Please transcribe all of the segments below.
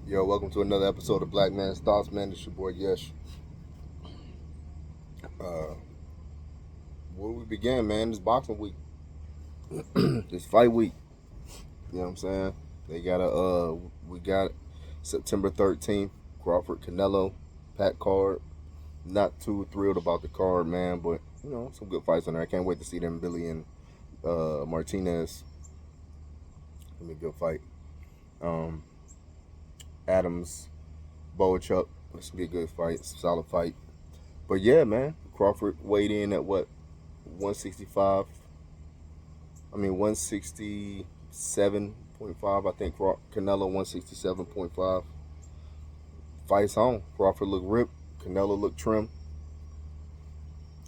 Yo, welcome to another episode of Black Man's Thoughts, man. It's your boy Yesh. Uh, where we began, man, this boxing week, this fight week. You know what I'm saying? They got we got September 13th, Crawford Canelo, pack card. Not too thrilled about the card, man, but some good fights on there. I can't wait to see them Billy and Martinez. Gonna be a good fight. Um, Adams, Boachuk. This will be a good fight, solid fight. But yeah, man, Crawford weighed in at what 165. I mean 167.5. I think Canelo 167.5. Fights on. Crawford looked ripped. Canelo looked trim.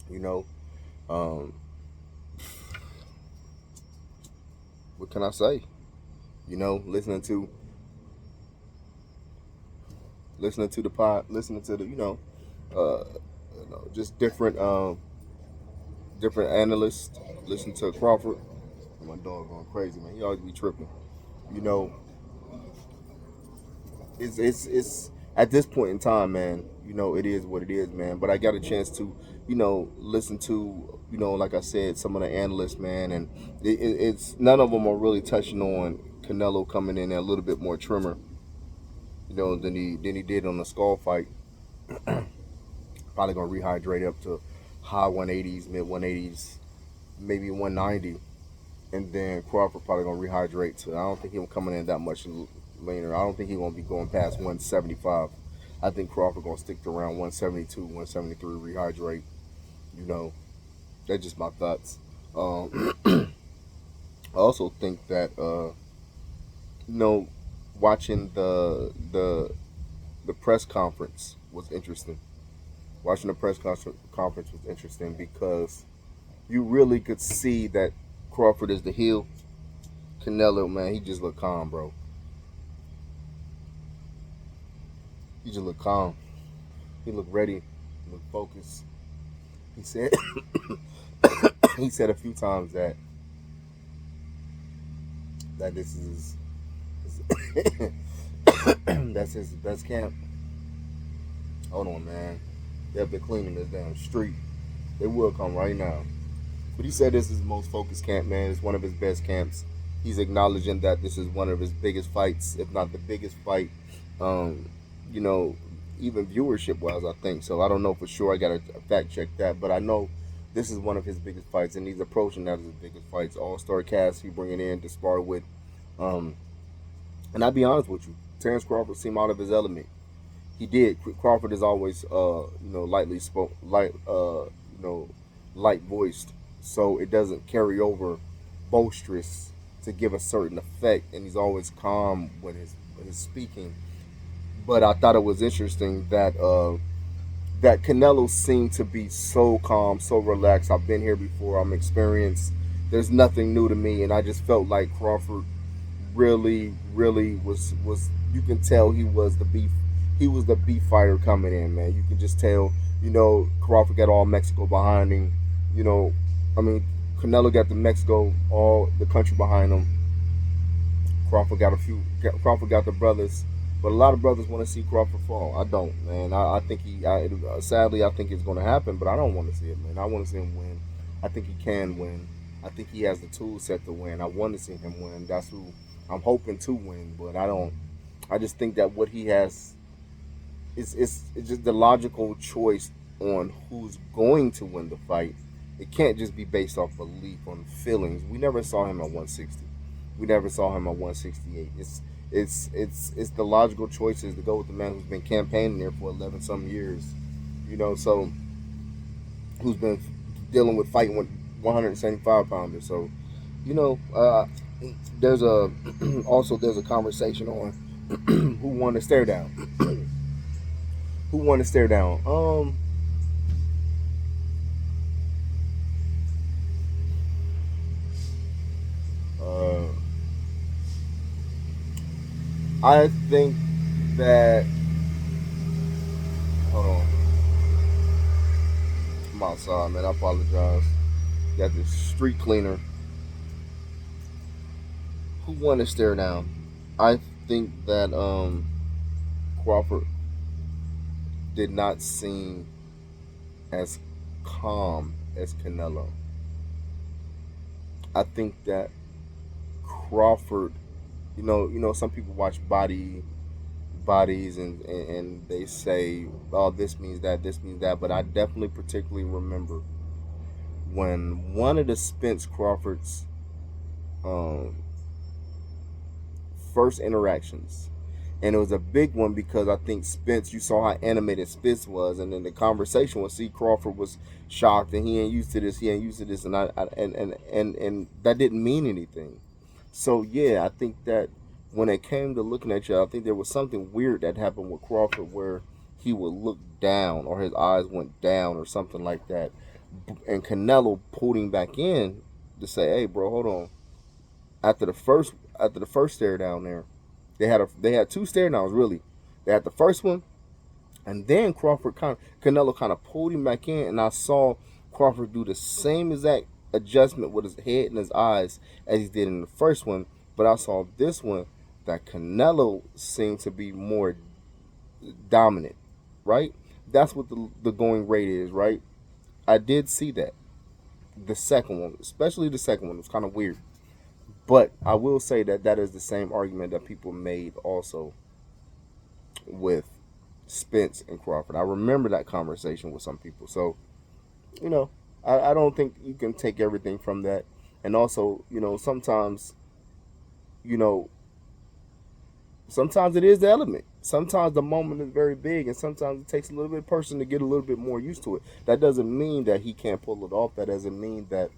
You know, um, what can I say? Listening to the pod, listening to the uh, just different analysts. Listen to Crawford. My dog going crazy, man. He always be tripping. You know, it's at this point in time, man. It is what it is, man. But I got a chance to, listen to, like I said, some of the analysts, man, and it's none of them are really touching on Canelo coming in a little bit more trimmer, than he did on the Skull fight. Probably gonna rehydrate up to high 180s, mid 180s, maybe 190, and then Crawford probably gonna rehydrate to. I don't think he'll coming in that much leaner. I don't think he's gonna be going past 175. I think Crawford gonna stick to around 172, 173, rehydrate. You know, that's just my thoughts. I also think that you know, watching the press conference was interesting. Watching the conference was interesting because you really could see that Crawford is the heel. Canelo, man, he just looked calm, bro. He just looked calm. He looked ready. He looked focused. He said he said a few times that this is that's his best camp. Hold on, man. They've been cleaning this damn street. They will come right now. But he said this is his most focused camp, man. It's one of his best camps. He's acknowledging that this is one of his biggest fights, if not the biggest fight. Um, you know, even viewership wise, I think. So I don't know for sure. I gotta fact check that, but I know this is one of his biggest fights, and he's approaching that as his biggest fights. All-star cast he bringing in to spar with. Um, and I'll be honest with you, Terrence Crawford seemed out of his element. He did. Crawford is always, lightly spoke, light voiced, so it doesn't carry over boisterous to give a certain effect, and he's always calm when his speaking. But I thought it was interesting that Canelo seemed to be so calm, so relaxed. I've been here before. I'm experienced. There's nothing new to me, and I just felt like Crawford really, really was. You can tell he was the beef. He was the beef fighter coming in, man. You can just tell. Crawford got all Mexico behind him. You know, I mean, Canelo got the Mexico, all the country behind him. Crawford got a few. Crawford got the brothers, but a lot of brothers want to see Crawford fall. I don't, man. I think sadly, I think it's going to happen, but I don't want to see it, man. I want to see him win. I think he can win. I think he has the tool set to win. I want to see him win. That's who I'm hoping to win, but I don't. I just think that what he has it's just the logical choice on who's going to win the fight. It can't just be based off belief on feelings. We never saw him at 160. We never saw him at 168. It's the logical choices to go with the man who's been campaigning there for 11 some years. So who's been dealing with fighting with 175 pounders. So, there's a also there's a conversation on who won the stare down. Who won the stare down? Uh, I think that. Hold on. I'm outside, man. I apologize. Got this street cleaner. Who won the stare down? I think that Crawford did not seem as calm as Canelo. I think that Crawford, some people watch bodies and they say, oh, this means that, but I definitely particularly remember when one of the Spence Crawford's um, first interactions. And it was a big one because I think Spence, you saw how animated Spence was, and then the conversation was, see, Crawford was shocked, and he ain't used to this, and and that didn't mean anything. So yeah, I think that when it came to looking at you, I think there was something weird that happened with Crawford where he would look down or his eyes went down or something like that, and Canelo pulled him back in to say, "Hey, bro, hold on." After the first stare down there, they had two stare downs really. They had the first one, and then Canelo kind of pulled him back in, and I saw Crawford do the same exact adjustment with his head and his eyes as he did in the first one. But I saw this one that Canelo seemed to be more dominant, right? That's what the going rate is, right? I did see that. The second one, especially the second one, was kind of weird. But I will say that that is the same argument that people made also with Spence and Crawford. I remember that conversation with some people. So, you know, I don't think you can take everything from that. And also, sometimes, you know, sometimes it is the element. Sometimes the moment is very big, and sometimes it takes a little bit of person to get a little bit more used to it. That doesn't mean that he can't pull it off. That doesn't mean that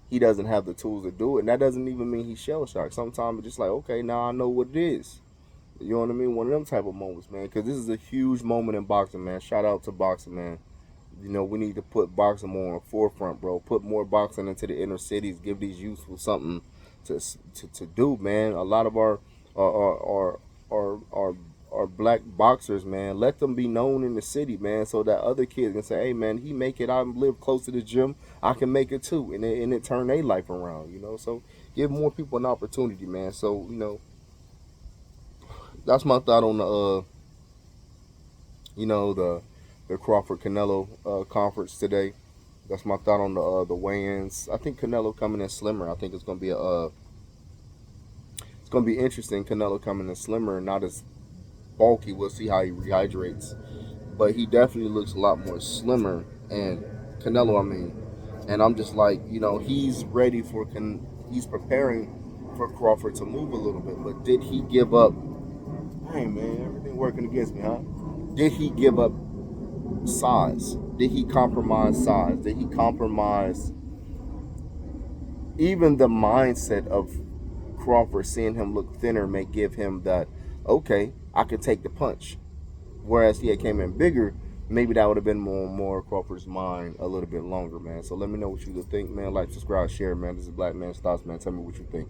he doesn't have the tools to do it. And that doesn't even mean he's shell shocked. Sometimes it's just like, okay, now I know what it is. You know what I mean? One of them type of moments, man. Because this is a huge moment in boxing, man. Shout out to boxing, man. We need to put boxing more on the forefront, bro. Put more boxing into the inner cities. Give these youths something to do, man. A lot of our black boxers, man. Let them be known in the city, man, so that other kids can say, hey, man, he make it. I live close to the gym. I can make it too, and it turn their life around, So give more people an opportunity, man. So that's my thought on the Crawford Canelo conference today. That's my thought on the weigh-ins. I think Canelo coming in slimmer. I think it's gonna be interesting. Canelo coming in slimmer, not as bulky. We'll see how he rehydrates, but he definitely looks a lot more slimmer. And Canelo, I mean, and I'm just like, he's ready he's preparing for Crawford to move a little bit. But did he give up? Hey man, everything working against me, huh? Did he give up size? Did he compromise size? Did he compromise even the mindset of Crawford? Seeing him look thinner may give him that, okay, I could take the punch. Whereas he had came in bigger, maybe that would have been more Crawford's mind a little bit longer, man. So let me know what you think, man. Like, subscribe, share, man. This is Black Man's Thoughts, man. Tell me what you think.